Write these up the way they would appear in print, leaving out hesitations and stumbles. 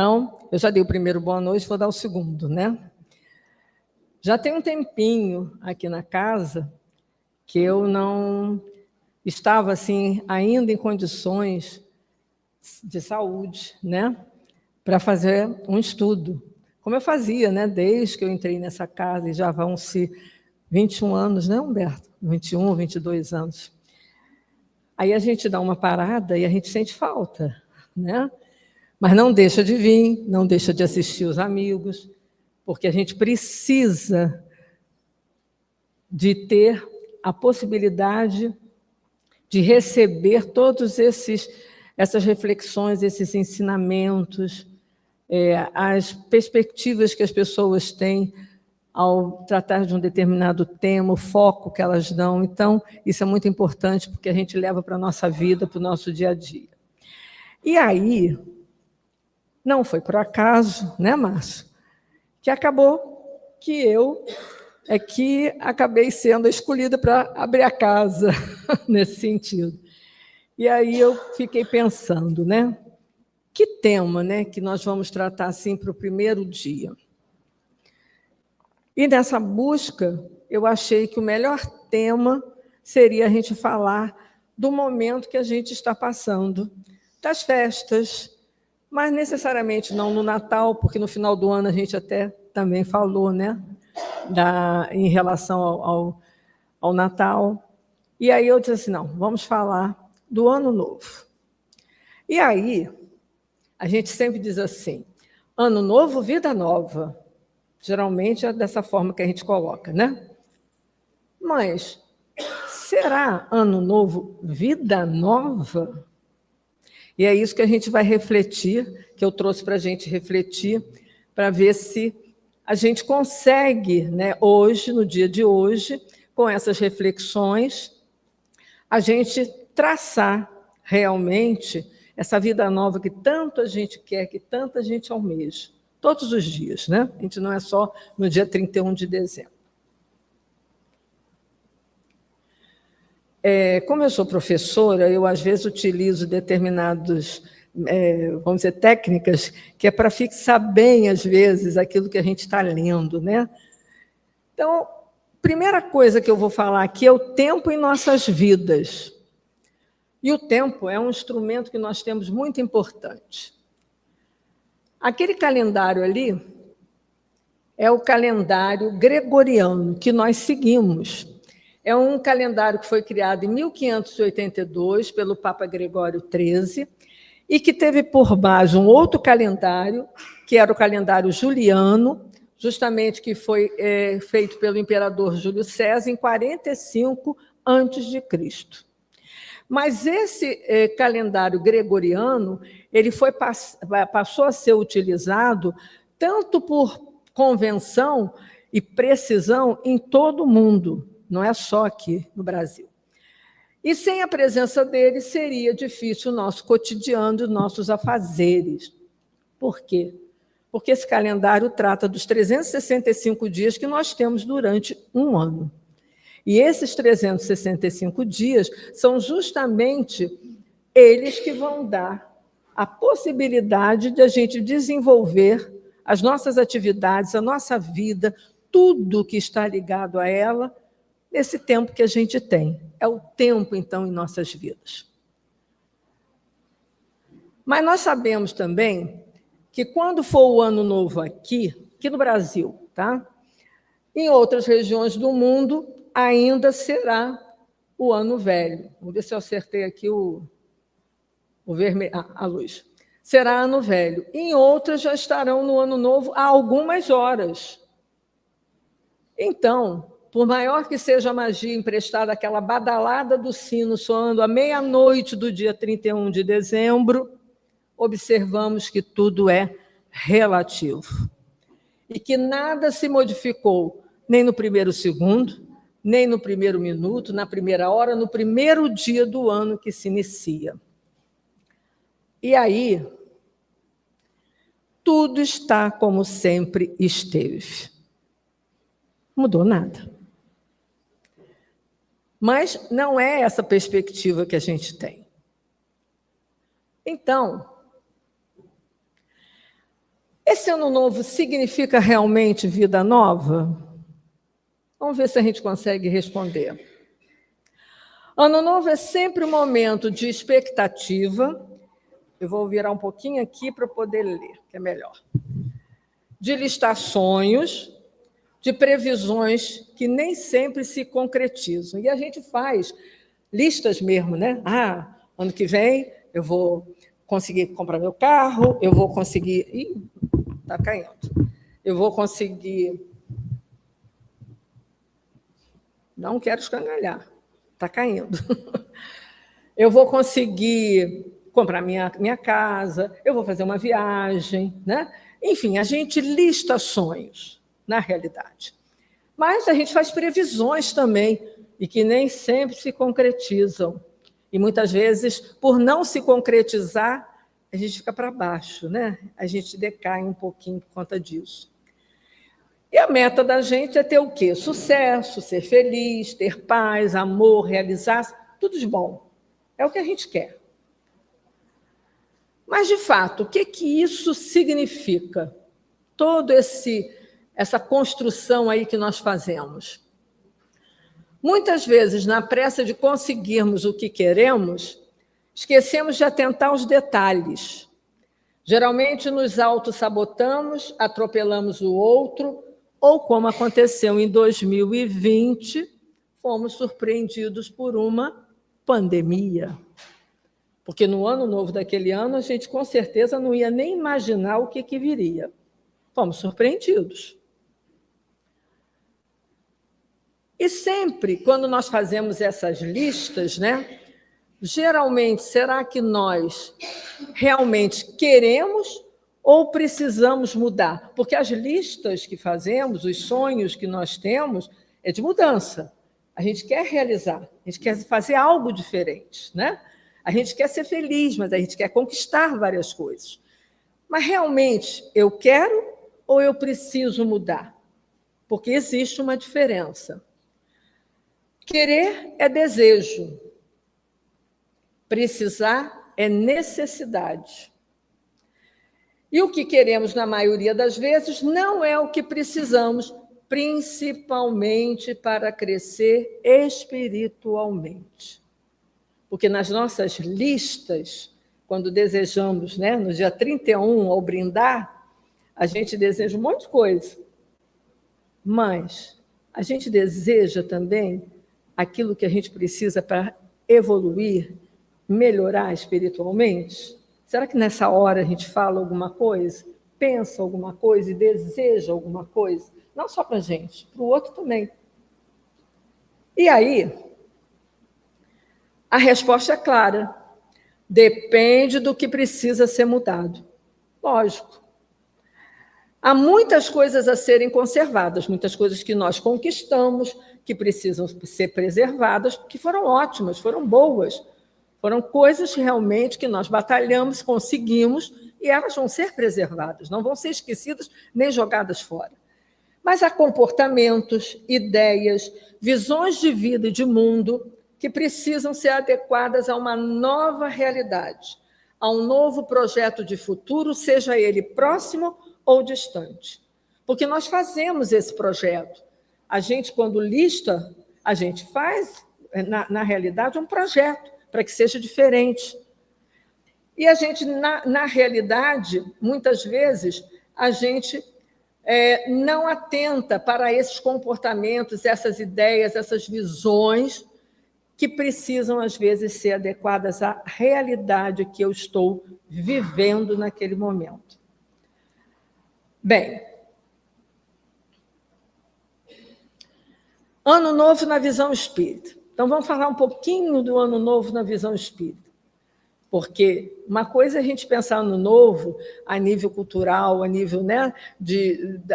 Então, eu já dei o primeiro boa noite, vou dar o segundo, né? Já tem um tempinho aqui na casa que eu não estava assim ainda em condições de saúde, né, para fazer um estudo, como eu fazia, né, desde que eu entrei nessa casa, e já vão-se 21 anos, né, Humberto? 21, 22 anos. Aí a gente dá uma parada e a gente sente falta, né? Mas não deixa de vir, não deixa de assistir os amigos, porque a gente precisa de ter a possibilidade de receber todos essas reflexões, esses ensinamentos, as perspectivas que as pessoas têm ao tratar de um determinado tema, o foco que elas dão. Então, isso é muito importante, porque a gente leva para a nossa vida, para o nosso dia a dia. E aí, não foi por acaso, né, Márcio, que acabou que eu que acabei sendo a escolhida para abrir a casa, nesse sentido. E aí eu fiquei pensando, né, que tema, né, que nós vamos tratar assim para o primeiro dia. E nessa busca, eu achei que o melhor tema seria a gente falar do momento que a gente está passando, das festas, mas necessariamente não no Natal, porque no final do ano a gente até também falou, né, em relação ao Natal. E aí eu disse assim, não, vamos falar do Ano Novo. E aí, a gente sempre diz assim, Ano Novo, vida nova. Geralmente é dessa forma que a gente coloca, né? Mas será Ano Novo, vida nova? E é isso que a gente vai refletir, que eu trouxe para a gente refletir, para ver se a gente consegue, né, hoje, no dia de hoje, com essas reflexões, a gente traçar realmente essa vida nova que tanto a gente quer, que tanta gente almeja, todos os dias, né? A gente não é só no dia 31 de dezembro. Como eu sou professora, eu às vezes utilizo determinados, vamos dizer, técnicas, que é para fixar bem, às vezes, aquilo que a gente está lendo, né? Então, primeira coisa que eu vou falar aqui é o tempo em nossas vidas. E o tempo é um instrumento que nós temos muito importante. Aquele calendário ali é o calendário gregoriano que nós seguimos. É um calendário que foi criado em 1582 pelo Papa Gregório XIII e que teve por base um outro calendário, que era o calendário juliano, justamente que foi feito pelo imperador Júlio César em 45 a.C. Mas esse calendário gregoriano ele passou a ser utilizado tanto por convenção e precisão em todo o mundo, não é só aqui no Brasil. E sem a presença dele seria difícil o nosso cotidiano e os nossos afazeres. Por quê? Porque esse calendário trata dos 365 dias que nós temos durante um ano. E esses 365 dias são justamente eles que vão dar a possibilidade de a gente desenvolver as nossas atividades, a nossa vida, tudo que está ligado a ela, nesse tempo que a gente tem. É o tempo, então, em nossas vidas. Mas nós sabemos também que quando for o Ano Novo aqui no Brasil, tá? Em outras regiões do mundo, ainda será o Ano Velho. Vamos ver se eu acertei aqui o vermelho, a luz. Será Ano Velho. Em outras já estarão no Ano Novo há algumas horas. Então, por maior que seja a magia emprestada, aquela badalada do sino soando à meia-noite do dia 31 de dezembro, observamos que tudo é relativo. E que nada se modificou, nem no primeiro segundo, nem no primeiro minuto, na primeira hora, no primeiro dia do ano que se inicia. E aí, tudo está como sempre esteve. Não mudou nada. Mas não é essa perspectiva que a gente tem. Então, Esse ano novo significa realmente vida nova? Vamos ver se a gente consegue responder. Ano novo é sempre um momento de expectativa. Eu vou virar um pouquinho aqui para poder ler, que é melhor. De listar sonhos, de previsões que nem sempre se concretizam. E a gente faz listas mesmo, né? Ano que vem eu vou conseguir comprar meu carro, eu vou conseguir... Ih, está caindo. Eu vou conseguir... Não quero escangalhar. Está caindo. Eu vou conseguir comprar minha casa, eu vou fazer uma viagem, né? Enfim, a gente lista sonhos, na realidade. Mas a gente faz previsões também, e que nem sempre se concretizam. E muitas vezes, por não se concretizar, a gente fica para baixo, né? A gente decai um pouquinho por conta disso. E a meta da gente é ter o quê? Sucesso, ser feliz, ter paz, amor, realizar-se, tudo de bom. É o que a gente quer. Mas, de fato, o que isso significa? Toda essa construção aí que nós fazemos. Muitas vezes, na pressa de conseguirmos o que queremos, esquecemos de atentar aos detalhes. Geralmente nos autossabotamos, atropelamos o outro, ou, como aconteceu em 2020, fomos surpreendidos por uma pandemia. Porque no ano novo daquele ano, a gente com certeza não ia nem imaginar o que viria. Fomos surpreendidos. E sempre, quando nós fazemos essas listas, né, geralmente, será que nós realmente queremos ou precisamos mudar? Porque as listas que fazemos, os sonhos que nós temos, é de mudança. A gente quer realizar, a gente quer fazer algo diferente, né? A gente quer ser feliz, mas a gente quer conquistar várias coisas. Mas realmente eu quero ou eu preciso mudar? Porque existe uma diferença. Querer é desejo. Precisar é necessidade. E o que queremos, na maioria das vezes, não é o que precisamos, principalmente para crescer espiritualmente. Porque nas nossas listas, quando desejamos, né, no dia 31, ao brindar, a gente deseja um monte de coisa. Mas a gente deseja também aquilo que a gente precisa para evoluir, melhorar espiritualmente? Será que nessa hora a gente fala alguma coisa, pensa alguma coisa e deseja alguma coisa? Não só para a gente, para o outro também. E aí, a resposta é clara. Depende do que precisa ser mudado. Lógico. Há muitas coisas a serem conservadas, muitas coisas que nós conquistamos, que precisam ser preservadas, que foram ótimas, foram boas. Foram coisas realmente que nós batalhamos, conseguimos, e elas vão ser preservadas, não vão ser esquecidas nem jogadas fora. Mas há comportamentos, ideias, visões de vida e de mundo que precisam ser adequadas a uma nova realidade, a um novo projeto de futuro, seja ele próximo ou distante. Porque nós fazemos esse projeto. A gente, quando lista, a gente faz, na realidade, um projeto para que seja diferente. E a gente, na realidade, muitas vezes, a gente não atenta para esses comportamentos, essas ideias, essas visões que precisam, às vezes, ser adequadas à realidade que eu estou vivendo naquele momento. Bem, Ano Novo na visão espírita. Então, vamos falar um pouquinho do Ano Novo na visão espírita. Porque uma coisa é a gente pensar no novo a nível cultural, a nível, né,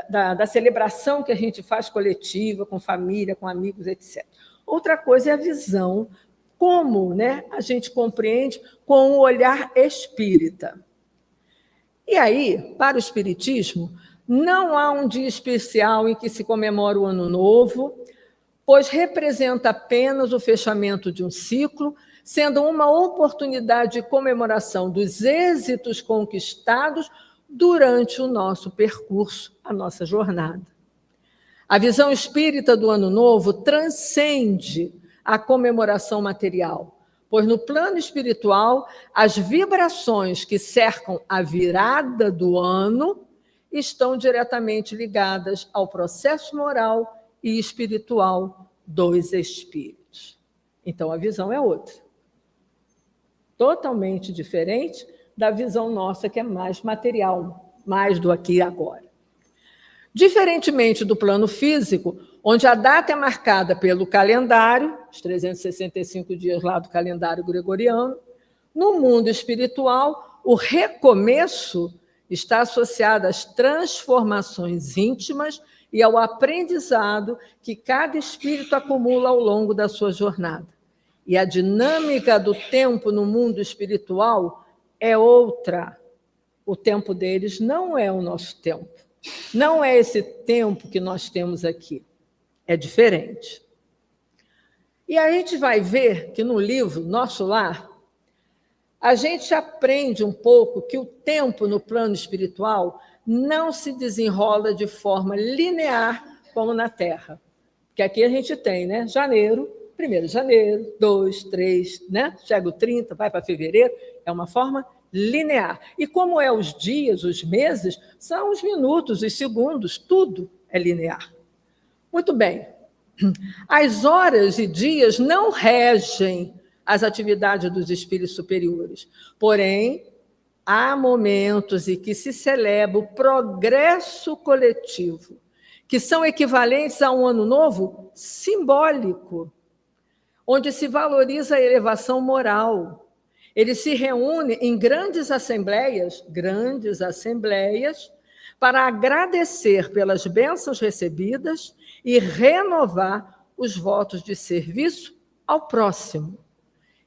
da celebração que a gente faz coletiva, com família, com amigos, etc. Outra coisa é a visão, como, né, a gente compreende com o olhar espírita. E aí, para o espiritismo, não há um dia especial em que se comemora o Ano Novo, pois representa apenas o fechamento de um ciclo, sendo uma oportunidade de comemoração dos êxitos conquistados durante o nosso percurso, a nossa jornada. A visão espírita do Ano Novo transcende a comemoração material, pois no plano espiritual, as vibrações que cercam a virada do ano estão diretamente ligadas ao processo moral e espiritual dos espíritos. Então, a visão é outra. Totalmente diferente da visão nossa, que é mais material, mais do aqui e agora. Diferentemente do plano físico, onde a data é marcada pelo calendário, os 365 dias lá do calendário gregoriano, no mundo espiritual, o recomeço está associado às transformações íntimas e ao aprendizado que cada espírito acumula ao longo da sua jornada. E a dinâmica do tempo no mundo espiritual é outra. O tempo deles não é o nosso tempo. Não é esse tempo que nós temos aqui. É diferente. E a gente vai ver que no livro Nosso Lar, a gente aprende um pouco que o tempo no plano espiritual não se desenrola de forma linear como na Terra. Porque aqui a gente tem, né? Janeiro, 1º de janeiro, 2, 3, né? Chega o 30, vai para fevereiro, é uma forma linear. E como é os dias, os meses, são os minutos, os segundos, tudo é linear. Muito bem. As horas e dias não regem as atividades dos espíritos superiores. Porém, há momentos em que se celebra o progresso coletivo, que são equivalentes a um ano novo simbólico, onde se valoriza a elevação moral. Eles se reúnem em grandes assembleias, para agradecer pelas bênçãos recebidas e renovar os votos de serviço ao próximo.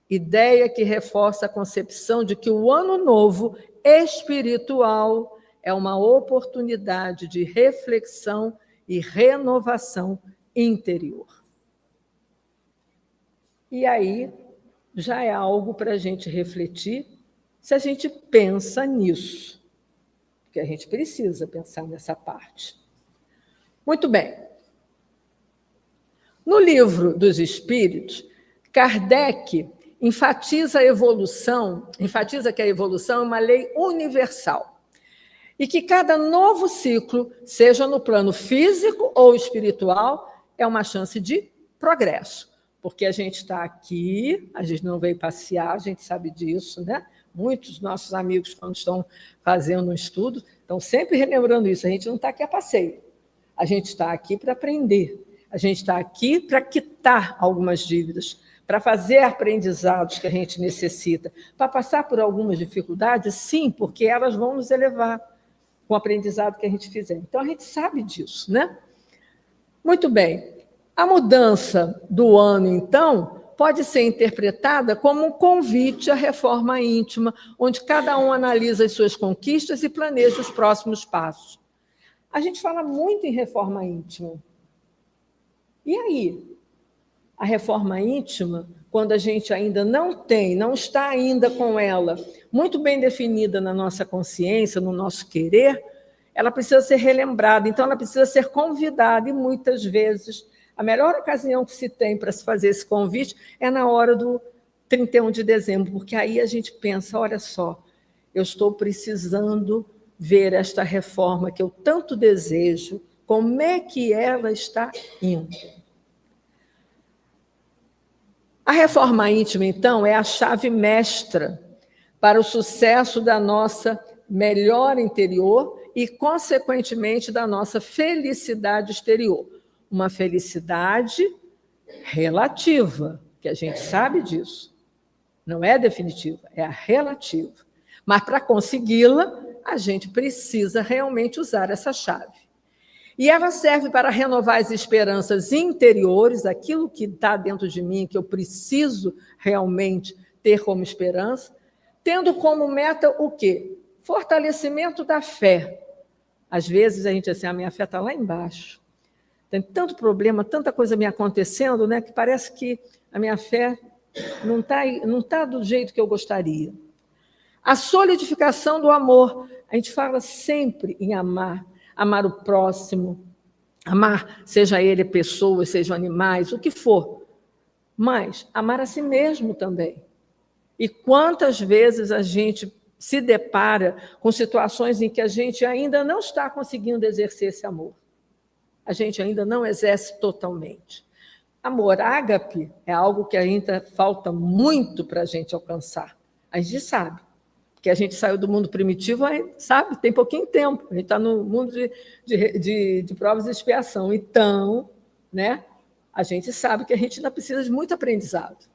Ideia que reforça a concepção de que o ano novo espiritual é uma oportunidade de reflexão e renovação interior. E aí já é algo para a gente refletir se a gente pensa nisso, porque a gente precisa pensar nessa parte. Muito bem. No Livro dos Espíritos, Kardec enfatiza que a evolução é uma lei universal e que cada novo ciclo, seja no plano físico ou espiritual, é uma chance de progresso. Porque a gente está aqui, a gente não veio passear, a gente sabe disso, né? Muitos dos nossos amigos, quando estão fazendo um estudo, estão sempre relembrando isso. A gente não está aqui a passeio. A gente está aqui para aprender. A gente está aqui para quitar algumas dívidas, para fazer aprendizados que a gente necessita, para passar por algumas dificuldades, sim, porque elas vão nos elevar com o aprendizado que a gente fizer. Então, a gente sabe disso, né? Muito bem. A mudança do ano, então, pode ser interpretada como um convite à reforma íntima, onde cada um analisa as suas conquistas e planeja os próximos passos. A gente fala muito em reforma íntima. E aí? A reforma íntima, quando a gente ainda não está ainda com ela muito bem definida na nossa consciência, no nosso querer, ela precisa ser relembrada, então ela precisa ser convidada, e muitas vezes a melhor ocasião que se tem para se fazer esse convite é na hora do 31 de dezembro, porque aí a gente pensa, olha só, eu estou precisando ver esta reforma que eu tanto desejo, como é que ela está indo. A reforma íntima, então, é a chave mestra para o sucesso da nossa melhora interior e, consequentemente, da nossa felicidade exterior. Uma felicidade relativa, que a gente sabe disso. Não é definitiva, é a relativa. Mas, para consegui-la, a gente precisa realmente usar essa chave. E ela serve para renovar as esperanças interiores, aquilo que está dentro de mim, que eu preciso realmente ter como esperança, tendo como meta o quê? Fortalecimento da fé. Às vezes a gente diz assim, a minha fé está lá embaixo. Tem tanto problema, tanta coisa me acontecendo, né, que parece que a minha fé não tá do jeito que eu gostaria. A solidificação do amor, A gente fala sempre em amar, amar o próximo, amar, seja ele pessoas, sejam animais, o que for, mas amar a si mesmo também. E quantas vezes a gente se depara com situações em que a gente ainda não está conseguindo exercer esse amor. A gente ainda não exerce totalmente. Amor ágape é algo que ainda falta muito para a gente alcançar. A gente sabe, porque a gente saiu do mundo primitivo, sabe, tem pouquinho tempo. A gente está no mundo de provas e expiação. Então, né, a gente sabe que a gente ainda precisa de muito aprendizado.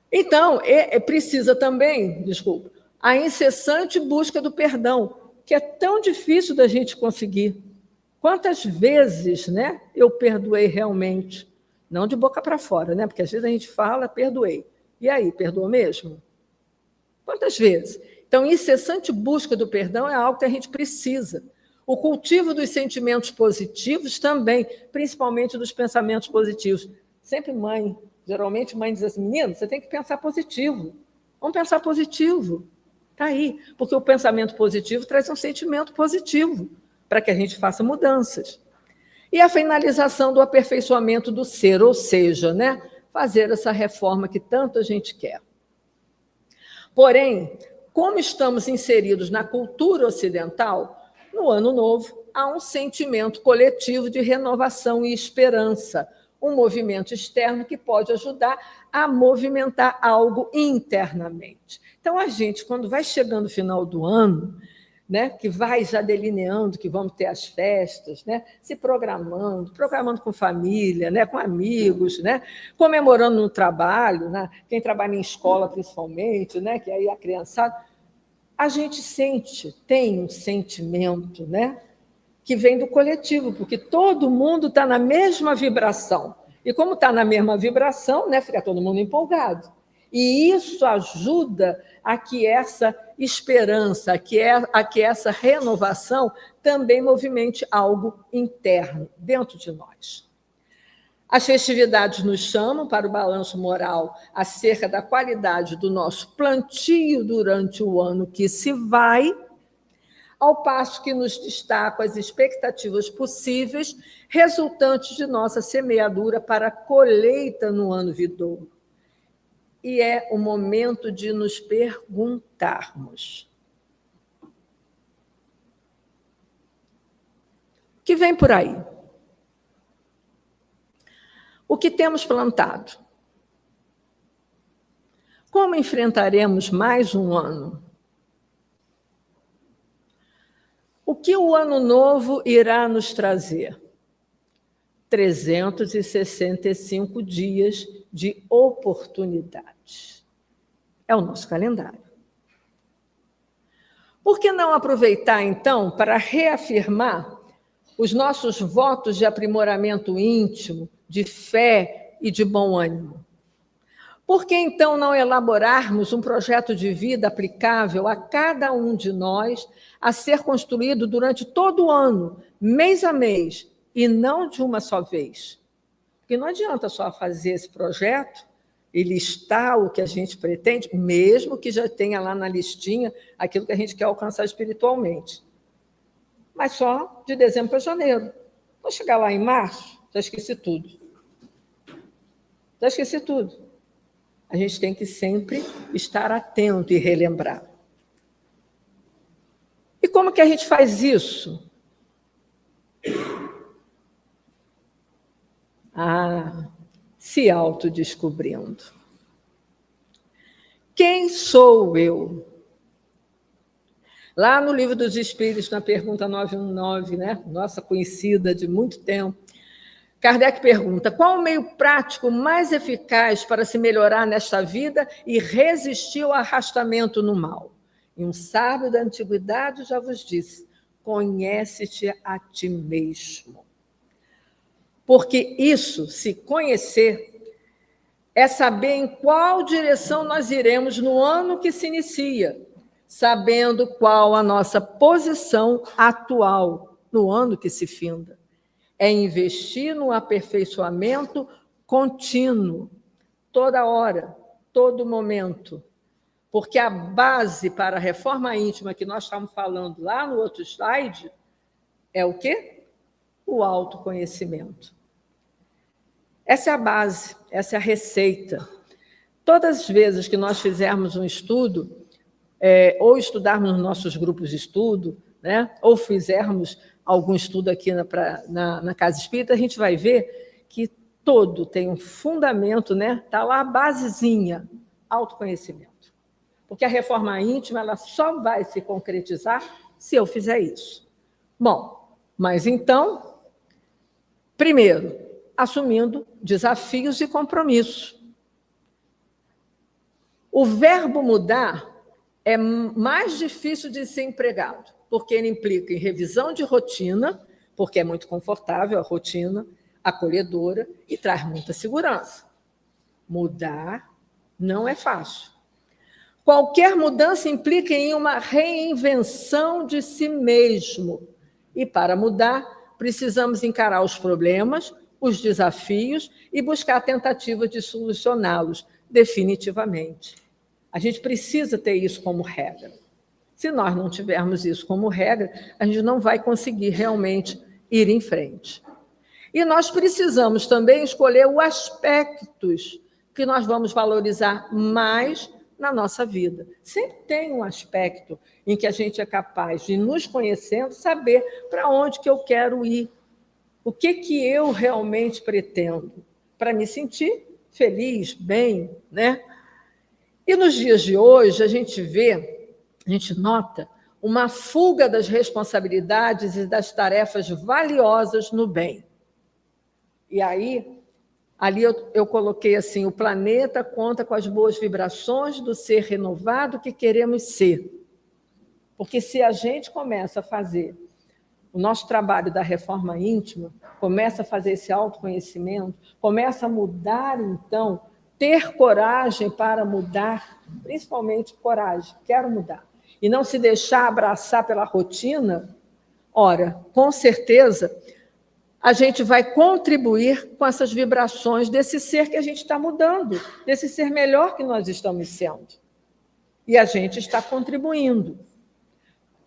Então, precisa também, desculpa, a incessante busca do perdão, que é tão difícil da gente conseguir. Quantas vezes, né, eu perdoei realmente? Não de boca para fora, né? Porque às vezes a gente fala, perdoei. E aí, perdoou mesmo? Quantas vezes? Então, incessante busca do perdão é algo que a gente precisa. O cultivo dos sentimentos positivos também, principalmente dos pensamentos positivos. Sempre geralmente mãe diz assim, menino, você tem que pensar positivo. Vamos pensar positivo. Está aí, porque o pensamento positivo traz um sentimento positivo para que a gente faça mudanças. E a finalização do aperfeiçoamento do ser, ou seja, né, fazer essa reforma que tanto a gente quer. Porém, como estamos inseridos na cultura ocidental, no Ano Novo há um sentimento coletivo de renovação e esperança, um movimento externo que pode ajudar a movimentar algo internamente. Então, a gente, quando vai chegando o final do ano, né, que vai já delineando que vamos ter as festas, né, se programando com família, né, com amigos, né, comemorando no trabalho, né, quem trabalha em escola principalmente, né, que aí a criançada, a gente tem um sentimento, né, que vem do coletivo, porque todo mundo está na mesma vibração. E como está na mesma vibração, né, fica todo mundo empolgado. E isso ajuda a que essa esperança, a que essa renovação também movimente algo interno dentro de nós. As festividades nos chamam para o balanço moral acerca da qualidade do nosso plantio durante o ano que se vai, ao passo que nos destacam as expectativas possíveis resultantes de nossa semeadura para a colheita no ano vindouro. E é o momento de nos perguntarmos: o que vem por aí? O que temos plantado? Como enfrentaremos mais um ano? O que o ano novo irá nos trazer? 365 dias de oportunidades. É o nosso calendário. Por que não aproveitar, então, para reafirmar os nossos votos de aprimoramento íntimo, de fé e de bom ânimo? Por que, então, não elaborarmos um projeto de vida aplicável a cada um de nós, a ser construído durante todo o ano, mês a mês, e não de uma só vez? Porque não adianta só fazer esse projeto e listar o que a gente pretende, mesmo que já tenha lá na listinha aquilo que a gente quer alcançar espiritualmente. Mas só de dezembro para janeiro. Vou chegar lá em março, já esqueci tudo. Já esqueci tudo. A gente tem que sempre estar atento e relembrar. E como que a gente faz isso? Se autodescobrindo. Quem sou eu? Lá no Livro dos Espíritos, na pergunta 919, né? Nossa conhecida de muito tempo, Kardec pergunta: qual o meio prático mais eficaz para se melhorar nesta vida e resistir ao arrastamento no mal? E um sábio da antiguidade já vos disse: conhece-te a ti mesmo. Porque isso, se conhecer, é saber em qual direção nós iremos no ano que se inicia, sabendo qual a nossa posição atual no ano que se finda. É investir no aperfeiçoamento contínuo, toda hora, todo momento, Porque a base para a reforma íntima que nós estamos falando lá no outro slide é o quê? O autoconhecimento. Essa é a base, essa é a receita. Todas as vezes que nós fizermos um estudo, ou estudarmos nos nossos grupos de estudo, né, ou fizermos algum estudo aqui na Casa Espírita, a gente vai ver que todo tem um fundamento, né? Está lá a basezinha, autoconhecimento. Porque a reforma íntima ela só vai se concretizar se eu fizer isso. Bom, mas então, primeiro, assumindo desafios e compromissos. O verbo mudar é mais difícil de ser empregado, porque ele implica em revisão de rotina, porque é muito confortável a rotina, acolhedora e traz muita segurança. Mudar não é fácil. Qualquer mudança implica em uma reinvenção de si mesmo. E, para mudar, precisamos encarar os problemas, os desafios e buscar a tentativa de solucioná-los definitivamente. A gente precisa ter isso como regra. Se nós não tivermos isso como regra, a gente não vai conseguir realmente ir em frente. E nós precisamos também escolher os aspectos que nós vamos valorizar mais na nossa vida. Sempre tem um aspecto em que a gente é capaz de, nos conhecendo, saber para onde que eu quero ir, o que eu realmente pretendo, para me sentir feliz, bem, né? E nos dias de hoje, a gente nota uma fuga das responsabilidades e das tarefas valiosas no bem. E aí, ali eu coloquei assim, o planeta conta com as boas vibrações do ser renovado que queremos ser. Porque se a gente começa a fazer o nosso trabalho da reforma íntima, começa a fazer esse autoconhecimento, começa a mudar, então, ter coragem para mudar, principalmente coragem, quero mudar, e não se deixar abraçar pela rotina, ora, com certeza, a gente vai contribuir com essas vibrações desse ser que a gente está mudando, desse ser melhor que nós estamos sendo. E a gente está contribuindo.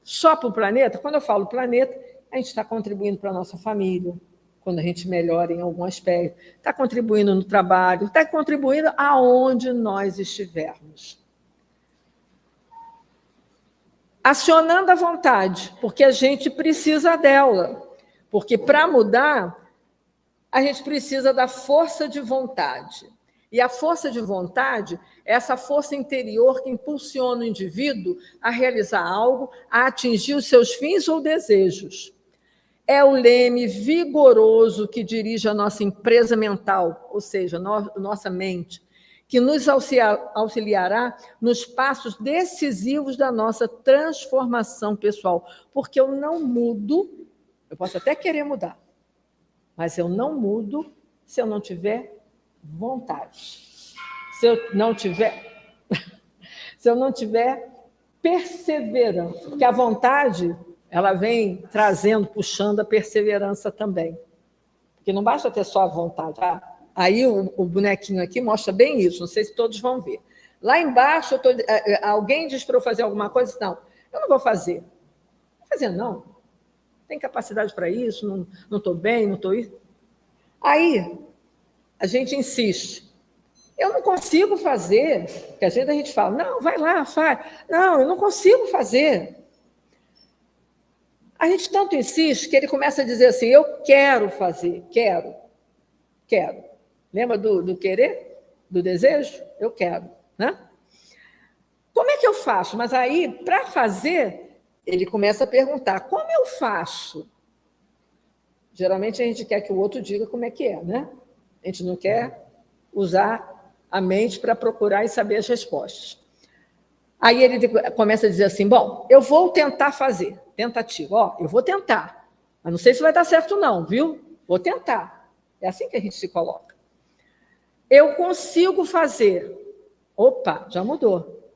Só para o planeta, quando eu falo planeta, a gente está contribuindo para a nossa família, quando a gente melhora em algum aspecto, está contribuindo no trabalho, está contribuindo aonde nós estivermos. Acionando a vontade, porque a gente precisa dela. Porque para mudar, a gente precisa da força de vontade. E a força de vontade é essa força interior que impulsiona o indivíduo a realizar algo, a atingir os seus fins ou desejos. É o leme vigoroso que dirige a nossa empresa mental, ou seja, nossa mente, que nos auxiliará nos passos decisivos da nossa transformação pessoal. Porque eu não mudo, eu posso até querer mudar, mas eu não mudo se eu não tiver vontade. Se eu não tiver perseverança, porque a vontade ela vem trazendo, puxando a perseverança também. Porque não basta ter só a vontade. Aí o bonequinho aqui mostra bem isso, não sei se todos vão ver. Lá embaixo, alguém diz para eu fazer alguma coisa? Não, eu não vou fazer. Não vou fazer, não. Tem capacidade para isso, não estou bem, não estou isso. Aí, a gente insiste. Eu não consigo fazer. Porque às vezes a gente fala, não, vai lá, faz. Não, eu não consigo fazer. A gente tanto insiste que ele começa a dizer assim, eu quero fazer, quero. Lembra do querer? Do desejo? Eu quero, né? Como é que eu faço? Mas aí, para fazer, ele começa a perguntar, como eu faço? Geralmente a gente quer que o outro diga como é que é, né? A gente não quer usar a mente para procurar e saber as respostas. Aí ele começa a dizer assim, bom, eu vou tentar fazer. Tentativa, eu vou tentar. Mas não sei se vai dar certo não, viu? Vou tentar. É assim que a gente se coloca. Eu consigo fazer. Opa, já mudou.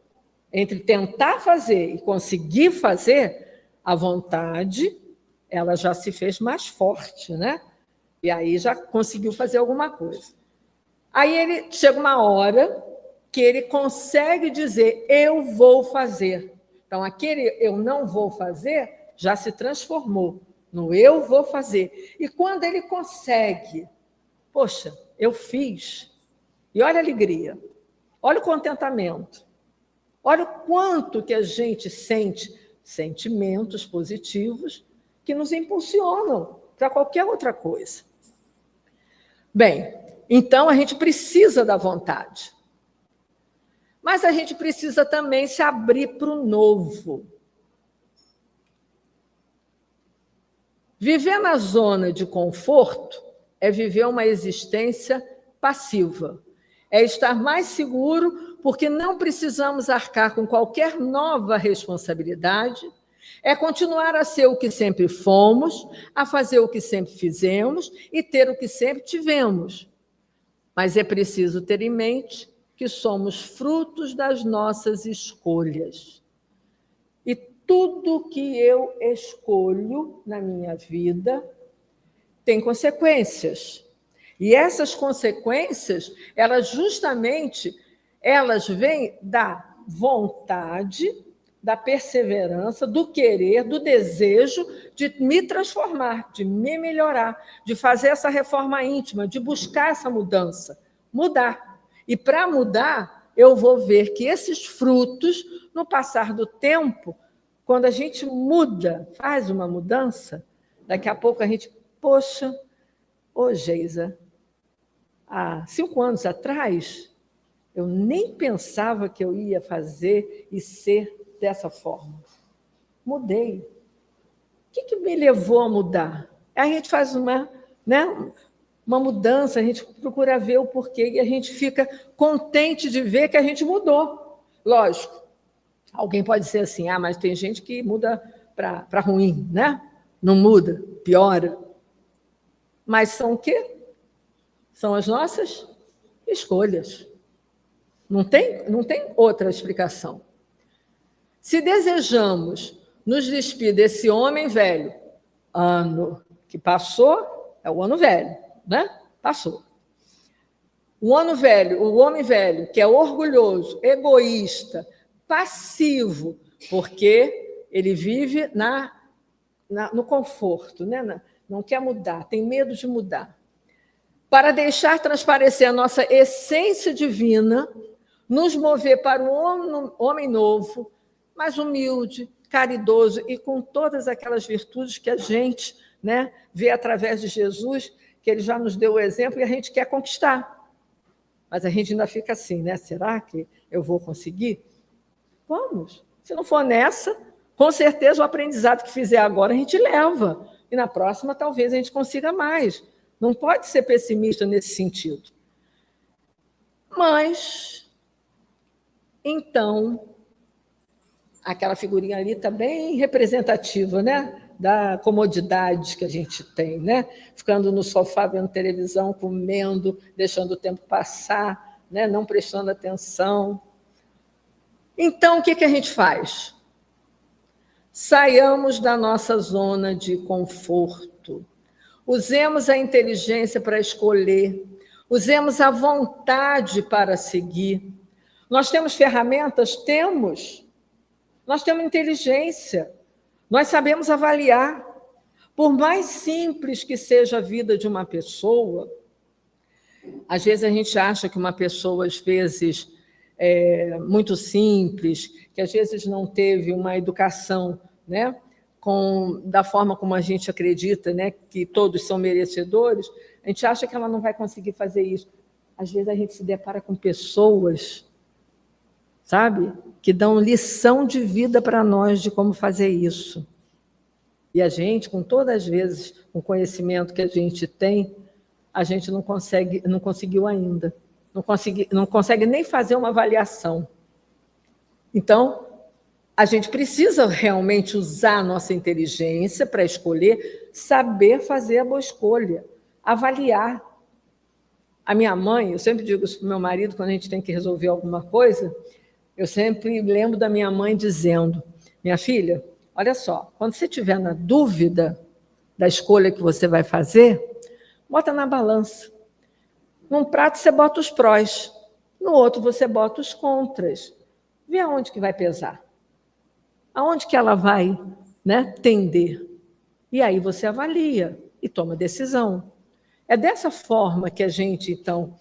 Entre tentar fazer e conseguir fazer, a vontade, ela já se fez mais forte, né? E aí já conseguiu fazer alguma coisa. Aí ele chega uma hora que ele consegue dizer, eu vou fazer. Então, aquele eu não vou fazer já se transformou no eu vou fazer. E quando ele consegue, poxa, eu fiz. E olha a alegria, olha o contentamento, olha o quanto que a gente sente sentimentos positivos que nos impulsionam para qualquer outra coisa. Bem, então a gente precisa da vontade. Mas a gente precisa também se abrir para o novo. Viver na zona de conforto é viver uma existência passiva. É estar mais seguro porque não precisamos arcar com qualquer nova responsabilidade. É continuar a ser o que sempre fomos, a fazer o que sempre fizemos e ter o que sempre tivemos. Mas é preciso ter em mente que somos frutos das nossas escolhas. E tudo que eu escolho na minha vida tem consequências. E essas consequências, elas vêm da vontade, da perseverança, do querer, do desejo de me transformar, de me melhorar, de fazer essa reforma íntima, de buscar essa mudança, mudar. E para mudar, eu vou ver que esses frutos, no passar do tempo, quando a gente muda, faz uma mudança, daqui a pouco a gente, poxa, ô Geisa, há 5 anos atrás, eu nem pensava que eu ia fazer e ser dessa forma. Mudei. O que me levou a mudar? Aí a gente faz uma mudança, a gente procura ver o porquê e a gente fica contente de ver que a gente mudou. Lógico, alguém pode ser assim, mas tem gente que muda para ruim, né? Não muda, piora. Mas são o quê? São as nossas escolhas. Não tem outra explicação. Se desejamos nos despir desse homem velho, ano que passou, é o ano velho, né? Passou. O homem velho, que é orgulhoso, egoísta, passivo, porque ele vive no conforto, né? Não quer mudar, tem medo de mudar. Para deixar transparecer a nossa essência divina, nos mover para um homem novo, mais humilde, caridoso e com todas aquelas virtudes que a gente, né, vê através de Jesus, que ele já nos deu o exemplo e a gente quer conquistar. Mas a gente ainda fica assim, né? Será que eu vou conseguir? Vamos. Se não for nessa, com certeza o aprendizado que fizer agora a gente leva. E na próxima talvez a gente consiga mais. Não pode ser pessimista nesse sentido. Mas, então, aquela figurinha ali está bem representativa, né? Da comodidade que a gente tem, né? Ficando no sofá vendo televisão, comendo, deixando o tempo passar, né? Não prestando atenção. Então, o que a gente faz? Saiamos da nossa zona de conforto. Usemos a inteligência para escolher. Usemos a vontade para seguir. Nós temos ferramentas? Temos. Nós temos inteligência. Nós sabemos avaliar. Por mais simples que seja a vida de uma pessoa, às vezes a gente acha que uma pessoa, às vezes, é muito simples, que às vezes não teve uma educação, né, da forma como a gente acredita, né, que todos são merecedores, a gente acha que ela não vai conseguir fazer isso. Às vezes a gente se depara com pessoas, sabe, que dão lição de vida para nós de como fazer isso. E a gente, com todas as vezes, com o conhecimento que a gente tem, a gente não conseguiu ainda. Não consegue nem fazer uma avaliação. Então, a gente precisa realmente usar a nossa inteligência para escolher, saber fazer a boa escolha, avaliar. A minha mãe, eu sempre digo isso para o meu marido, quando a gente tem que resolver alguma coisa, eu sempre lembro da minha mãe dizendo, minha filha, olha só, quando você estiver na dúvida da escolha que você vai fazer, bota na balança. Num prato você bota os prós, No outro, você bota os contras. Vê aonde que vai pesar. Aonde que ela vai, né, tender. E aí você avalia e toma decisão. É dessa forma que a gente, então,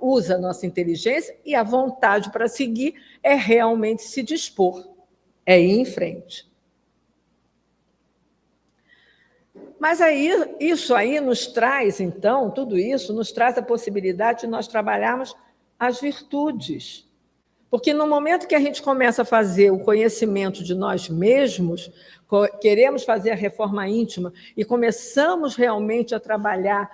usa a nossa inteligência, e a vontade para seguir é realmente se dispor, é ir em frente. Mas aí, isso aí nos traz, então, tudo isso nos traz a possibilidade de nós trabalharmos as virtudes. Porque no momento que a gente começa a fazer o conhecimento de nós mesmos, queremos fazer a reforma íntima e começamos realmente a trabalhar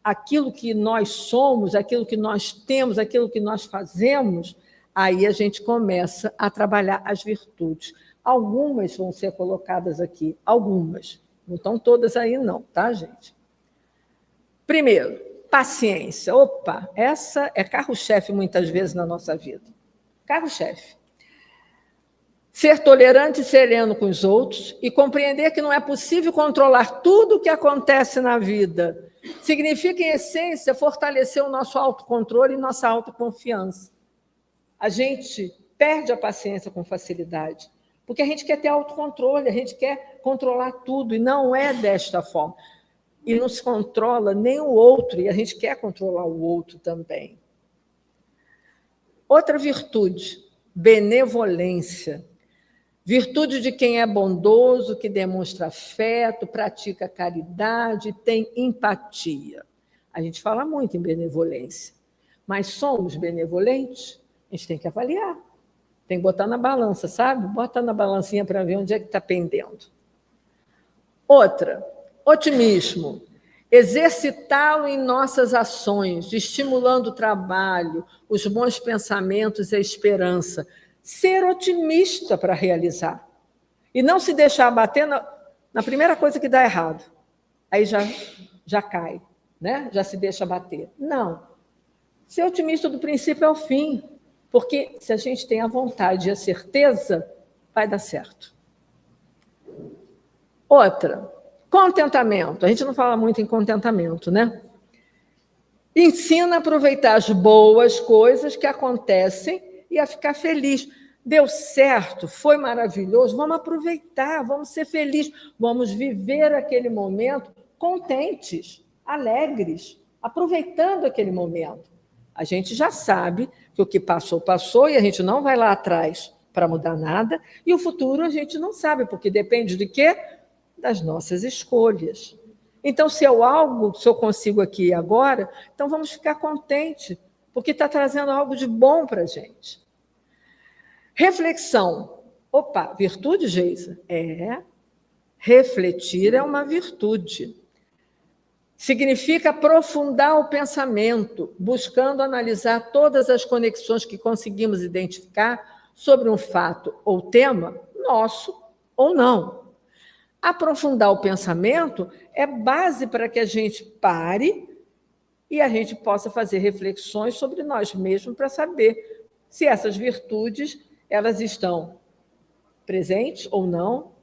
aquilo que nós somos, aquilo que nós temos, aquilo que nós fazemos, aí a gente começa a trabalhar as virtudes. Algumas vão ser colocadas aqui, algumas. Não estão todas aí, não, tá, gente? Primeiro, paciência. Opa, essa é carro-chefe muitas vezes na nossa vida. Carro-chefe. Ser tolerante e sereno com os outros e compreender que não é possível controlar tudo o que acontece na vida. Significa, em essência, fortalecer o nosso autocontrole e nossa autoconfiança. A gente perde a paciência com facilidade, porque a gente quer ter autocontrole, a gente quer controlar tudo, e não é desta forma. E não se controla nem o outro, e a gente quer controlar o outro também. Outra virtude, benevolência. Virtude de quem é bondoso, que demonstra afeto, pratica caridade, tem empatia. A gente fala muito em benevolência, mas somos benevolentes? A gente tem que avaliar, tem que botar na balança, sabe? Bota na balancinha para ver onde é que está pendendo. Outra, otimismo. Exercitá-lo em nossas ações, estimulando o trabalho, os bons pensamentos e a esperança. Ser otimista para realizar. E não se deixar bater na primeira coisa que dá errado. Aí já cai, né? Já se deixa bater. Não. Ser otimista do princípio ao fim. Porque se a gente tem a vontade e a certeza, vai dar certo. Outra, contentamento. A gente não fala muito em contentamento, né? Ensina a aproveitar as boas coisas que acontecem e a ficar feliz. Deu certo, foi maravilhoso, vamos aproveitar, vamos ser felizes, vamos viver aquele momento contentes, alegres, aproveitando aquele momento. A gente já sabe que o que passou, passou, e a gente não vai lá atrás para mudar nada, e o futuro a gente não sabe, porque depende de quê? Das nossas escolhas. Então, se eu consigo aqui e agora, então vamos ficar contentes, porque está trazendo algo de bom para a gente. Reflexão. Opa, virtude, Geisa? Refletir é uma virtude. Significa aprofundar o pensamento, buscando analisar todas as conexões que conseguimos identificar sobre um fato ou tema, nosso ou não. Aprofundar o pensamento é base para que a gente pare e a gente possa fazer reflexões sobre nós mesmos para saber se essas virtudes elas estão presentes ou não,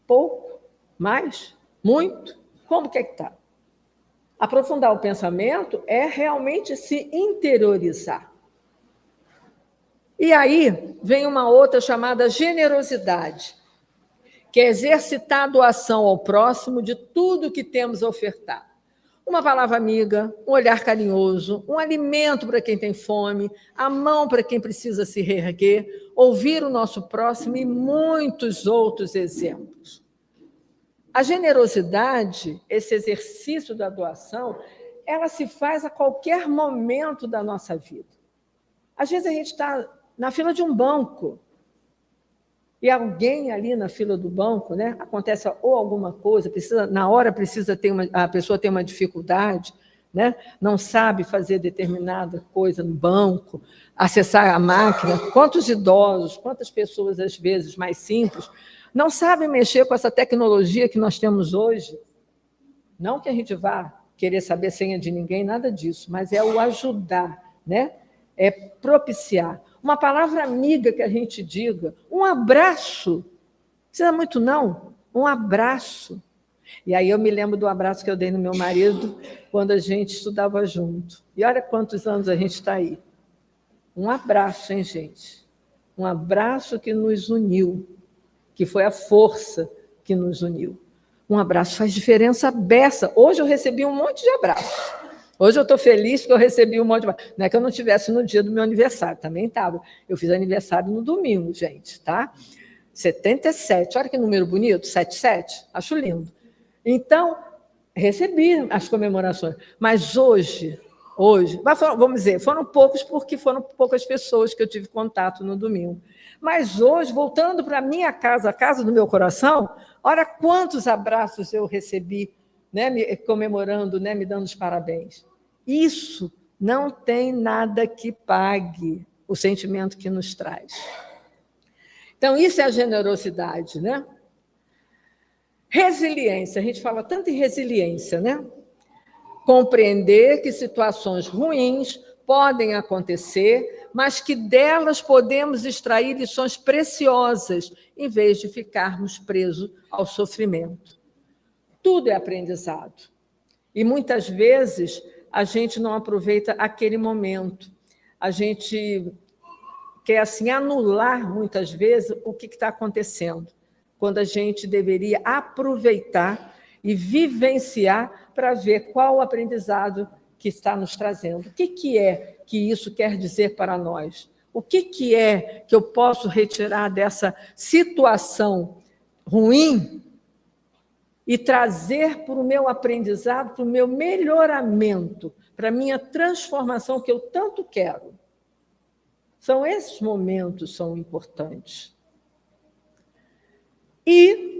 pouco, mais, muito, como que é que está? Aprofundar o pensamento é realmente se interiorizar. E aí vem uma outra chamada generosidade, que é exercitar a doação ao próximo de tudo que temos a ofertar. Uma palavra amiga, um olhar carinhoso, um alimento para quem tem fome, a mão para quem precisa se reerguer, ouvir o nosso próximo e muitos outros exemplos. A generosidade, esse exercício da doação, ela se faz a qualquer momento da nossa vida. Às vezes a gente está na fila de um banco, e alguém ali na fila do banco, né, acontece ou alguma coisa, na hora a pessoa tem uma dificuldade, né, não sabe fazer determinada coisa no banco, acessar a máquina. Quantos idosos, quantas pessoas, às vezes, mais simples, não sabem mexer com essa tecnologia que nós temos hoje? Não que a gente vá querer saber senha de ninguém, nada disso, mas é o ajudar, né? É propiciar. Uma palavra amiga que a gente diga, um abraço, não precisa muito não, um abraço. E aí eu me lembro do abraço que eu dei no meu marido quando a gente estudava junto. E olha quantos anos a gente está aí. Um abraço, hein, gente? Um abraço que nos uniu, que foi a força que nos uniu. Um abraço faz diferença beça. Hoje eu recebi um monte de abraços. Hoje eu estou feliz que eu recebi um monte de abraços. Não é que eu não tivesse no dia do meu aniversário, também estava. Eu fiz aniversário no domingo, gente, tá? 77, olha que número bonito, 77, acho lindo. Então, recebi as comemorações, mas hoje, vamos dizer, foram poucos porque foram poucas pessoas que eu tive contato no domingo. Mas hoje, voltando para a minha casa, a casa do meu coração, olha quantos abraços eu recebi, né, comemorando, né, me dando os parabéns. Isso não tem nada que pague o sentimento que nos traz. Então, isso é a generosidade, né? Resiliência, a gente fala tanto em resiliência, né? Compreender que situações ruins podem acontecer, mas que delas podemos extrair lições preciosas, em vez de ficarmos presos ao sofrimento. Tudo é aprendizado. E muitas vezes a gente não aproveita aquele momento. A gente quer assim anular muitas vezes o que está acontecendo, quando a gente deveria aproveitar e vivenciar para ver qual o aprendizado que está nos trazendo. O que é que isso quer dizer para nós? O que é que eu posso retirar dessa situação ruim e trazer para o meu aprendizado, para o meu melhoramento, para a minha transformação que eu tanto quero? São esses momentos que são importantes. E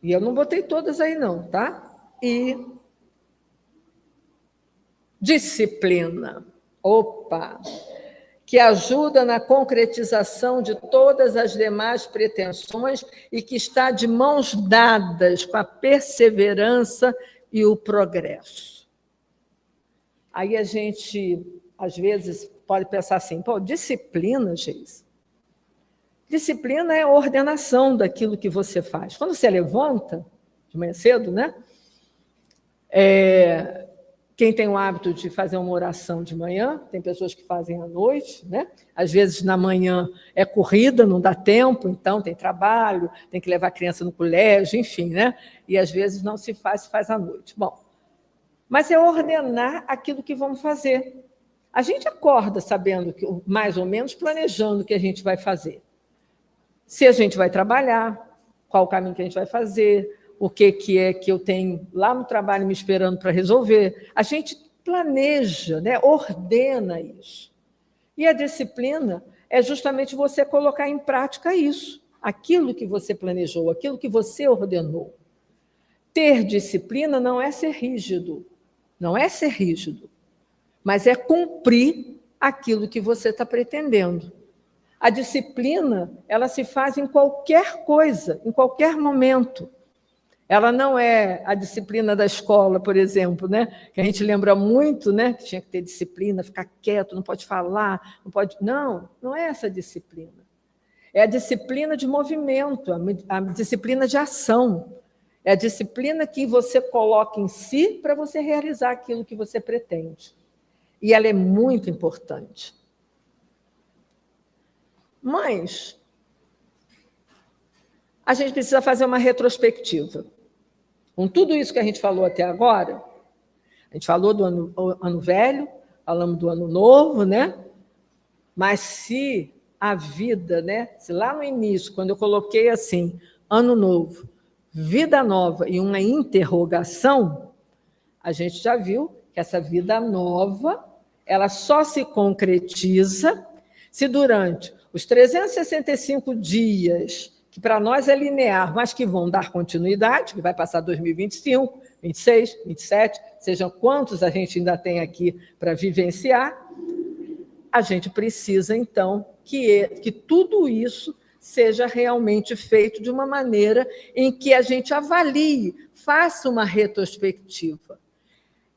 eu não botei todas aí não, tá? E disciplina. Opa! Que ajuda na concretização de todas as demais pretensões e que está de mãos dadas com a perseverança e o progresso. Aí a gente, às vezes, pode pensar assim, pô, disciplina, Geise. Disciplina é a ordenação daquilo que você faz. Quando você levanta, de manhã cedo, né? Quem tem o hábito de fazer uma oração de manhã, tem pessoas que fazem à noite, né? Às vezes na manhã é corrida, não dá tempo, então tem trabalho, tem que levar a criança no colégio, enfim, né? E às vezes não se faz à noite. Bom, mas é ordenar aquilo que vamos fazer. A gente acorda sabendo, que, mais ou menos, planejando o que a gente vai fazer. Se a gente vai trabalhar, qual o caminho que a gente vai fazer, o que é que eu tenho lá no trabalho me esperando para resolver. A gente planeja, né? Ordena isso. E a disciplina é justamente você colocar em prática isso, aquilo que você planejou, aquilo que você ordenou. Ter disciplina não é ser rígido, mas é cumprir aquilo que você está pretendendo. A disciplina, ela se faz em qualquer coisa, em qualquer momento. Ela não é a disciplina da escola, por exemplo, né? Que a gente lembra muito, né? Que tinha que ter disciplina, ficar quieto, não pode falar, não pode. Não, não é essa disciplina. É a disciplina de movimento, a disciplina de ação. É a disciplina que você coloca em si para você realizar aquilo que você pretende. E ela é muito importante. Mas a gente precisa fazer uma retrospectiva. Com tudo isso que a gente falou até agora, a gente falou do ano velho, falamos do ano novo, né? Mas se a vida, né? Se lá no início, quando eu coloquei assim, ano novo, vida nova e uma interrogação, a gente já viu que essa vida nova, ela só se concretiza se durante os 365 dias, que para nós é linear, mas que vão dar continuidade, que vai passar 2025, 26, 27, sejam quantos a gente ainda tem aqui para vivenciar, a gente precisa, então, que tudo isso seja realmente feito de uma maneira em que a gente avalie, faça uma retrospectiva.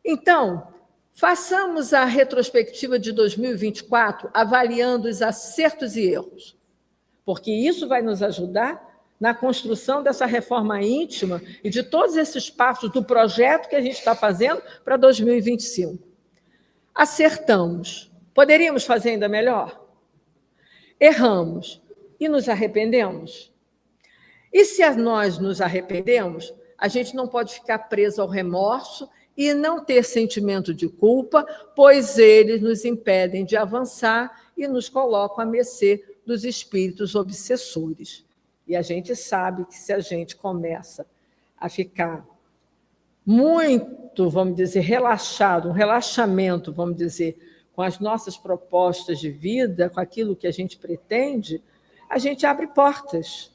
Então, façamos a retrospectiva de 2024 avaliando os acertos e erros, porque isso vai nos ajudar na construção dessa reforma íntima e de todos esses passos do projeto que a gente está fazendo para 2025. Acertamos. Poderíamos fazer ainda melhor? Erramos e nos arrependemos? E se nós nos arrependemos, a gente não pode ficar preso ao remorso e não ter sentimento de culpa, pois eles nos impedem de avançar e nos colocam à mercê dos espíritos obsessores. E a gente sabe que se a gente começa a ficar muito, vamos dizer, relaxado, um relaxamento, vamos dizer, com as nossas propostas de vida, com aquilo que a gente pretende, a gente abre portas,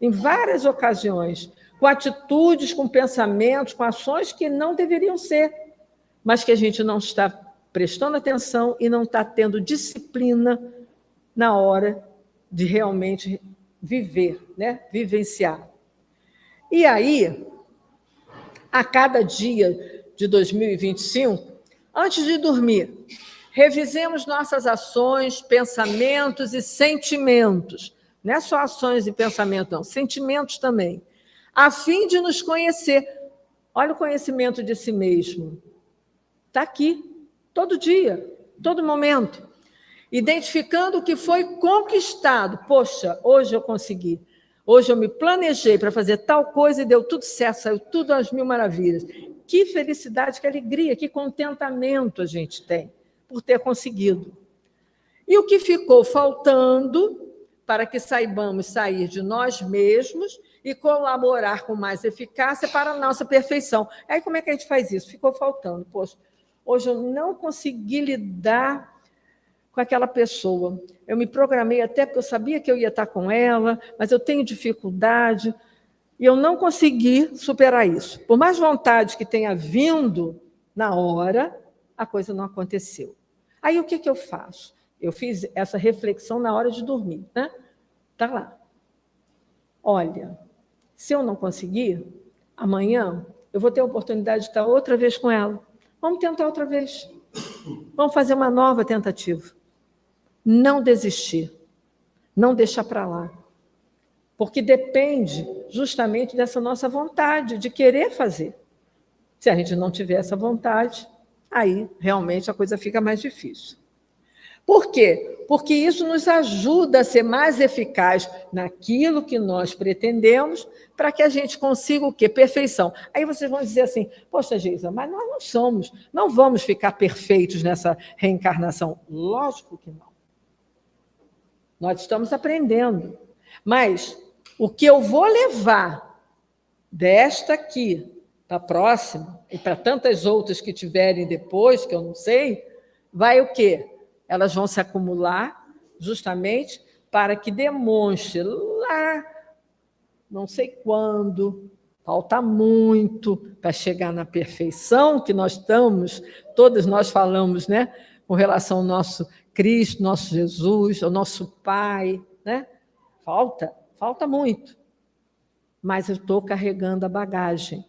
em várias ocasiões, com atitudes, com pensamentos, com ações que não deveriam ser, mas que a gente não está prestando atenção e não está tendo disciplina na hora de realmente viver, né? Vivenciar. E aí, a cada dia de 2025, antes de dormir, revisemos nossas ações, pensamentos e sentimentos. Não é só ações e pensamentos, não, sentimentos também, a fim de nos conhecer. Olha o conhecimento de si mesmo. Está aqui, todo dia, todo momento. Identificando o que foi conquistado. Poxa, hoje eu consegui. Hoje eu me planejei para fazer tal coisa e deu tudo certo, saiu tudo às mil maravilhas. Que felicidade, que alegria, que contentamento a gente tem por ter conseguido. E o que ficou faltando para que saibamos sair de nós mesmos e colaborar com mais eficácia para a nossa perfeição. Aí como é que a gente faz isso? Ficou faltando. Poxa, hoje eu não consegui lidar com aquela pessoa. Eu me programei até porque eu sabia que eu ia estar com ela, mas eu tenho dificuldade e eu não consegui superar isso. Por mais vontade que tenha vindo na hora, a coisa não aconteceu. Aí o que eu faço? Eu fiz essa reflexão na hora de dormir, né? Está lá. Olha, se eu não conseguir, amanhã eu vou ter a oportunidade de estar outra vez com ela. Vamos tentar outra vez. Vamos fazer uma nova tentativa. Não desistir. Não deixar para lá. Porque depende justamente dessa nossa vontade de querer fazer. Se a gente não tiver essa vontade, aí realmente a coisa fica mais difícil. Por quê? Porque isso nos ajuda a ser mais eficaz naquilo que nós pretendemos, para que a gente consiga o quê? Perfeição. Aí vocês vão dizer assim, poxa, Geisa, mas nós não vamos ficar perfeitos nessa reencarnação. Lógico que não. Nós estamos aprendendo. Mas o que eu vou levar desta aqui para a próxima, e para tantas outras que tiverem depois, que eu não sei, vai o quê? Elas vão se acumular justamente para que demonstre lá, não sei quando, falta muito para chegar na perfeição que nós estamos, todos nós falamos, né, com relação ao nosso Cristo, nosso Jesus, ao nosso Pai, né? Falta muito. Mas eu estou carregando a bagagem.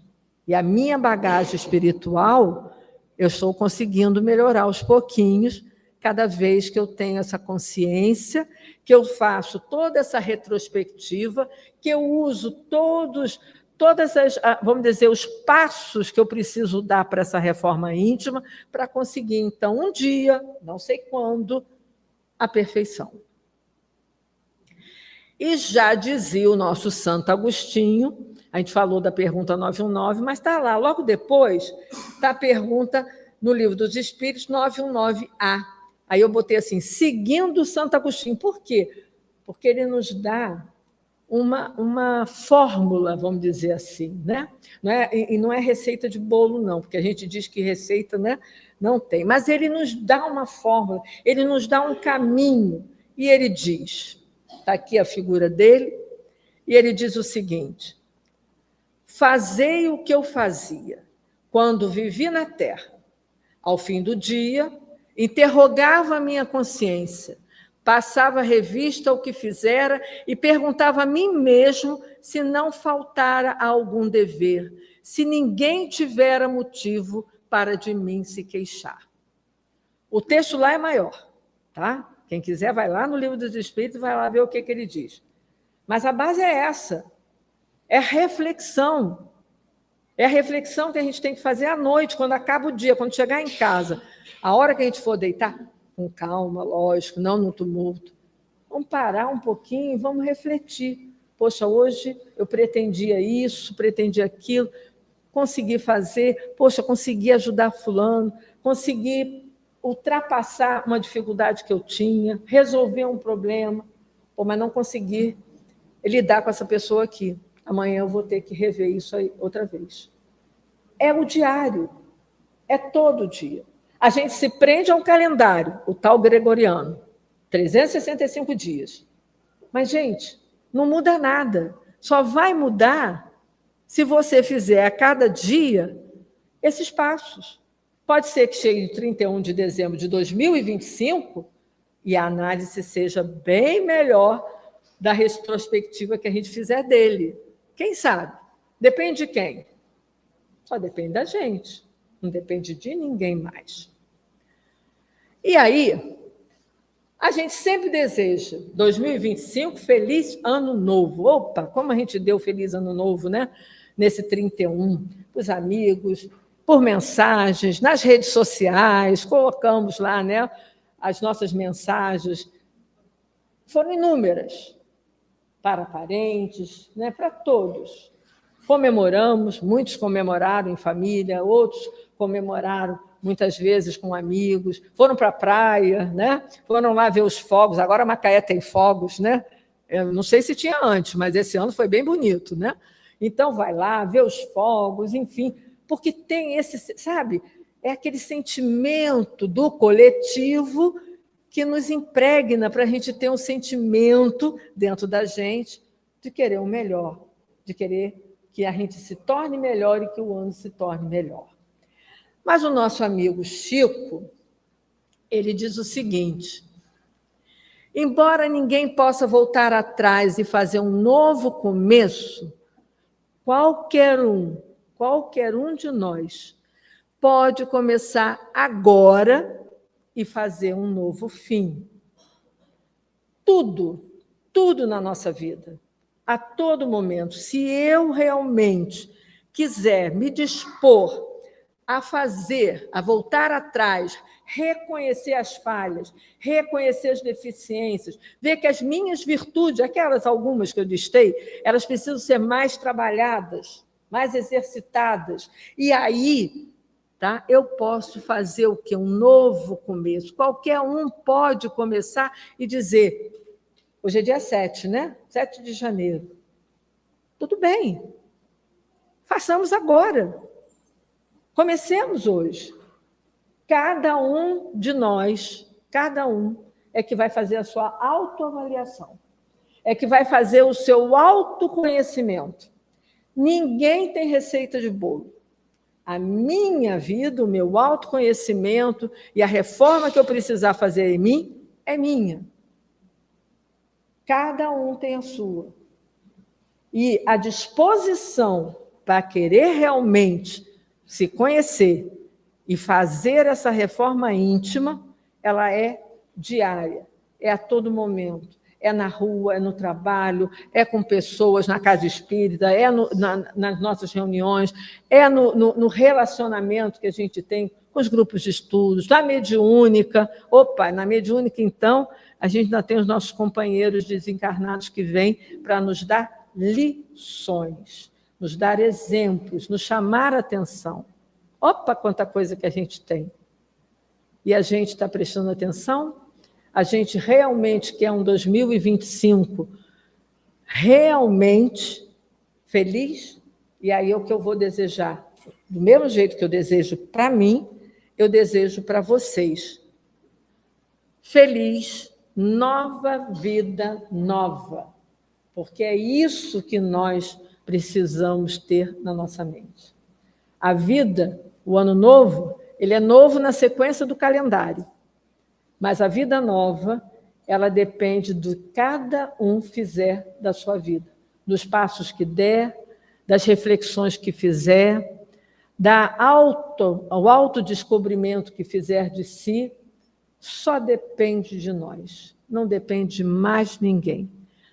E a minha bagagem espiritual, eu estou conseguindo melhorar aos pouquinhos, cada vez que eu tenho essa consciência, que eu faço toda essa retrospectiva, que eu uso todas as, vamos dizer, os passos que eu preciso dar para essa reforma íntima, para conseguir, então, um dia, não sei quando, a perfeição. E já dizia o nosso Santo Agostinho, a gente falou da pergunta 919, mas está lá, logo depois, está a pergunta no Livro dos Espíritos, 919A. Aí eu botei assim, seguindo Santo Agostinho. Por quê? Porque ele nos dá uma fórmula, vamos dizer assim, né? Não é receita de bolo, não, porque a gente diz que receita, né, não tem. Mas ele nos dá uma fórmula, ele nos dá um caminho. E ele diz, está aqui a figura dele, e ele diz o seguinte, fazei o que eu fazia quando vivi na terra. Ao fim do dia, interrogava a minha consciência, passava revista ao que fizera e perguntava a mim mesmo se não faltara algum dever, se ninguém tivera motivo para de mim se queixar. O texto lá é maior, tá? Quem quiser vai lá no Livro dos Espíritos e vai lá ver o que ele diz. Mas a base é essa, é reflexão. É a reflexão que a gente tem que fazer à noite, quando acaba o dia, quando chegar em casa. A hora que a gente for deitar, com calma, lógico, não no tumulto. Vamos parar um pouquinho e vamos refletir. Poxa, hoje eu pretendia isso, pretendia aquilo, consegui fazer, poxa, consegui ajudar fulano, consegui ultrapassar uma dificuldade que eu tinha, resolver um problema, mas não consegui lidar com essa pessoa aqui. Amanhã eu vou ter que rever isso aí outra vez. É o diário, é todo dia. A gente se prende a um calendário, o tal gregoriano, 365 dias. Mas, gente, não muda nada. Só vai mudar se você fizer a cada dia esses passos. Pode ser que chegue 31 de dezembro de 2025 e a análise seja bem melhor da retrospectiva que a gente fizer dele. Quem sabe? Depende de quem? Só depende da gente. Não depende de ninguém mais. E aí, a gente sempre deseja 2025, feliz ano novo. Opa, como a gente deu feliz ano novo, né? Nesse 31, para os amigos, por mensagens, nas redes sociais, colocamos lá, né? As nossas mensagens. Foram inúmeras, para parentes, né? Para todos. Comemoramos, muitos comemoraram em família, outros comemoraram muitas vezes com amigos, foram para a praia, né? Foram lá ver os fogos. Agora Macaé tem fogos, né? Eu não sei se tinha antes, mas esse ano foi bem bonito, né? Então vai lá, vê os fogos, enfim, porque tem esse, sabe? É aquele sentimento do coletivo que nos impregna para a gente ter um sentimento dentro da gente de querer o melhor, de querer que a gente se torne melhor e que o ano se torne melhor. Mas o nosso amigo Chico, ele diz o seguinte: embora ninguém possa voltar atrás e fazer um novo começo, qualquer um de nós pode começar agora e fazer um novo fim. Tudo na nossa vida, a todo momento, se eu realmente quiser me dispor a fazer, a voltar atrás, reconhecer as falhas, reconhecer as deficiências, ver que as minhas virtudes, aquelas algumas que eu listei, elas precisam ser mais trabalhadas, mais exercitadas. E aí, tá, eu posso fazer o quê? Um novo começo. Qualquer um pode começar e dizer, hoje é dia 7, né? 7 de janeiro. Tudo bem, façamos agora. Comecemos hoje. Cada um de nós, cada um, é que vai fazer a sua autoavaliação, é que vai fazer o seu autoconhecimento. Ninguém tem receita de bolo. A minha vida, o meu autoconhecimento e a reforma que eu precisar fazer em mim é minha. Cada um tem a sua. E a disposição para querer realmente se conhecer e fazer essa reforma íntima, ela é diária, é a todo momento. É na rua, é no trabalho, é com pessoas na casa espírita, é nas nossas reuniões, é no relacionamento que a gente tem com os grupos de estudos, na mediúnica. Opa, na mediúnica, então, a gente ainda tem os nossos companheiros desencarnados que vêm para nos dar lições, nos dar exemplos, nos chamar a atenção. Opa, quanta coisa que a gente tem. E a gente está prestando atenção? A gente realmente quer um 2025 realmente feliz? E aí é o que eu vou desejar. Do mesmo jeito que eu desejo para mim, eu desejo para vocês. Feliz, nova vida nova. Porque é isso que nós precisamos ter na nossa mente. A vida, o ano novo, ele é novo na sequência do calendário. Mas a vida nova, ela depende do que cada um fizer da sua vida, dos passos que der, das reflexões que fizer, ao autodescobrimento que fizer de si, só depende de nós, não depende de mais ninguém.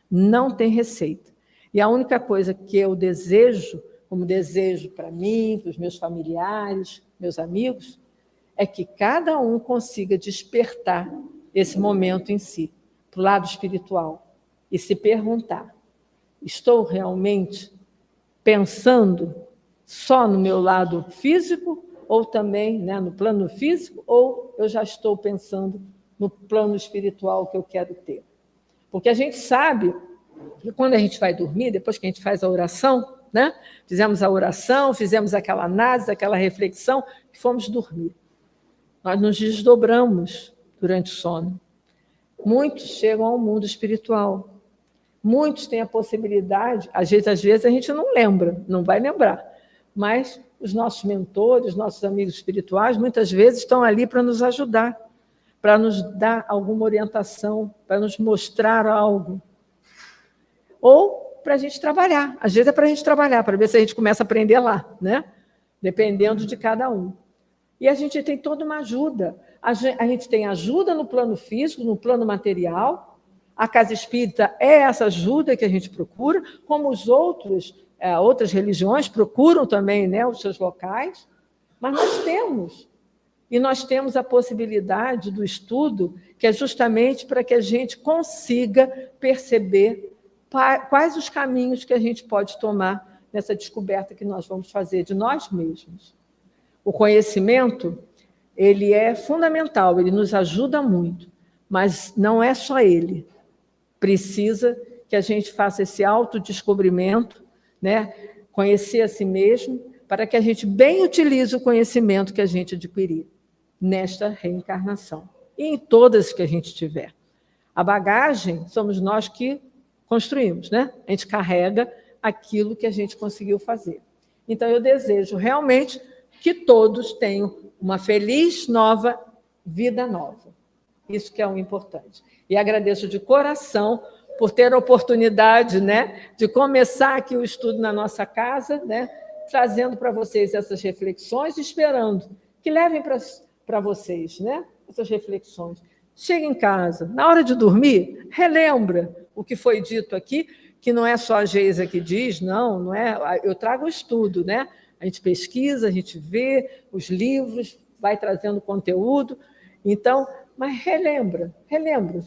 Não tem receita. E a única coisa que eu desejo, como desejo para mim, para os meus familiares, meus amigos, é que cada um consiga despertar esse momento em si, para o lado espiritual, e se perguntar: estou realmente pensando só no meu lado físico, ou também, né, no plano físico, ou eu já estou pensando no plano espiritual que eu quero ter? Porque a gente sabe que quando a gente vai dormir, depois que a gente faz a oração, né, fizemos a oração, fizemos aquela análise, aquela reflexão, e fomos dormir. Nós nos desdobramos durante o sono. Muitos chegam ao mundo espiritual. Muitos têm a possibilidade, às vezes a gente não lembra, não vai lembrar, mas os nossos mentores, nossos amigos espirituais, muitas vezes estão ali para nos ajudar, para nos dar alguma orientação, para nos mostrar algo. Ou para a gente trabalhar. Às vezes é para a gente trabalhar, para ver se a gente começa a aprender lá, né? Dependendo de cada um. E a gente tem toda uma ajuda. A gente tem ajuda no plano físico, no plano material. A Casa Espírita é essa ajuda que a gente procura, como outras religiões procuram também, né, os seus locais. Mas nós temos a possibilidade do estudo, que é justamente para que a gente consiga perceber quais os caminhos que a gente pode tomar nessa descoberta que nós vamos fazer de nós mesmos. O conhecimento, ele é fundamental, ele nos ajuda muito, mas não é só ele. Precisa que a gente faça esse autodescobrimento, né? Conhecer a si mesmo, para que a gente bem utilize o conhecimento que a gente adquirir nesta reencarnação e em todas que a gente tiver. A bagagem somos nós que construímos, né? A gente carrega aquilo que a gente conseguiu fazer. Então, eu desejo realmente que todos tenham uma feliz nova vida nova. Isso que é o importante. E agradeço de coração por ter a oportunidade, né, de começar aqui o estudo na nossa casa, né, trazendo para vocês essas reflexões, esperando que levem para vocês, né, essas reflexões. Chega em casa, na hora de dormir, relembra o que foi dito aqui, que não é só a Geisa que diz, não é. Eu trago o estudo, né? A gente pesquisa, a gente vê os livros, vai trazendo conteúdo. Então, mas relembra,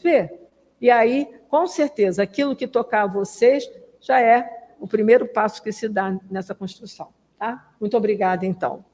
vê. E aí, com certeza, aquilo que tocar a vocês já é o primeiro passo que se dá nessa construção. Tá? Muito obrigada, então.